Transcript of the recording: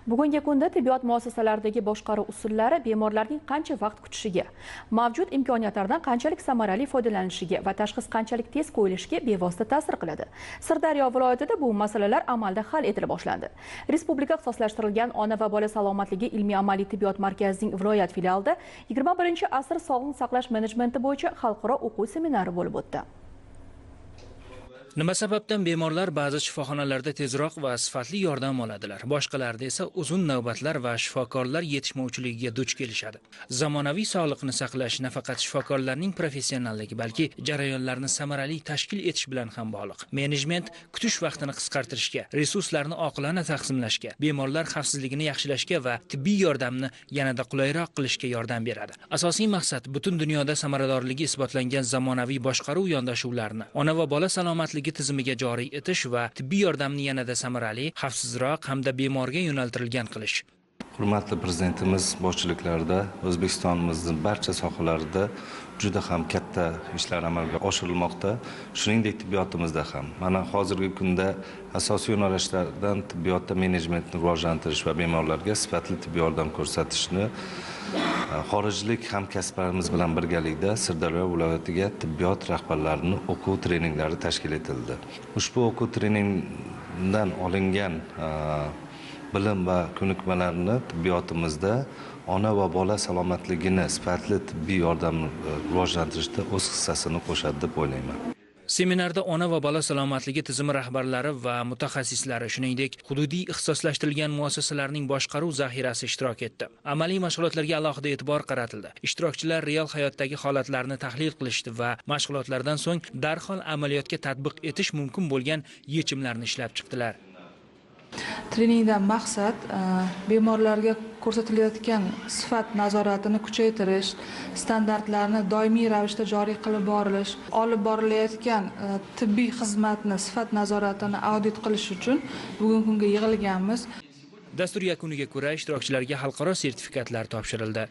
Bugungi kunda tibbiyot muassasalaridagi boshqaruv usullari bemorlarning qancha vaqt kutishiga, mavjud imkoniyatlardan qanchalik samarali foydalanishiga va tashxis qanchalik tez qo'yilishiga bevosita ta'sir qiladi. Sirdaryo viloyatida bu masalalar amalda hal etila boshlandi. Respublika ixtisoslashtirilgan ona va bola salomatligi ilmiy-amaliy tibbiyot markazining viloyat filialida 21-asr sog'liqni saqlash menejmenti bo'yicha xalqaro o'quv seminari bo'lib o'tdi. Nima sababdan bemorlar ba'zi shifoxonalarda tezroq va sifatli yordam oladilar, boshqalarida esa uzun navbatlar va shifokorlar yetishmovchiligiga duch kelishadi. Zamonaviy sog'liqni saqlash nafaqat shifokorlarning professionalligi, balki jarayonlarni samarali tashkil etish bilan ham bog'liq. Menejment kutish vaqtini qisqartirishga, resurslarni oqilona taqsimlashga, bemorlar xavfsizligini yaxshilashga va tibbiy yordamni yanada qulayroq qilishga yordam beradi. Asosiy maqsad butun dunyoda samaradorligi isbotlangan zamonaviy boshqaruv yondashuvlarini ona va bola salomatligi tizimiga joriy etish va tibbiy yordamni yanada samarali, xavfsizroq hamda bemorga yo'naltirilgan qilish. Hurmatli prezidentimiz boshchiliklarida O'zbekistonimizning barcha sohalarida juda ham katta ishlar amalga oshirilmoqda. Shuningdek, tibbiyotimizda ham. Mana hozirgi kunda asosiy yo'nalishlardan tibbiyotda menejmentni rivojlantirish va bemorlarga sifatli tibbiy yordam ko'rsatishni xorijlik hamkasblarimiz bilan birgalikda Sirdaryo viloyatiga tibbiyot rahbarlarining o'quv treninglari tashkil etildi. Ushbu o'quv treningdan olingan bilim va ko'nikmalarni tibbiyotimizda ona va bola salomatligini sifatli tibbiy yordam rivojlantirishda o'z hissasini qo'shadi deb o'ylayman. Seminarda ona va bola salomatligi tizimi rahbarlari va mutaxassislari, shuningdek, hududiy ixtisoslashtirilgan muassasalarning boshqaruv zaxirasi ishtirok etdi. Amaliy mashg'ulotlarga alohida e'tibor qaratildi. Ishtirokchilar real hayotdagi holatlarni tahlil qilishdi va mashg'ulotlardan so'ng darhol amaliyotga tatbiq etish mumkin bo'lgan yechimlarni ishlab chiqdilar. Treningdan maqsad bemorlarga ko'rsatilayotgan sifat nazoratini kuchaytirish, standartlarni doimiy ravishda joriy qilib borilish, olib borilayotgan tibbiy xizmatni sifat nazoratini audit qilish uchun bugungi kunga yig'ilganmiz. Dastur yakuniga ko'ra ishtirokchilarga xalqaro sertifikatlar topshirildi.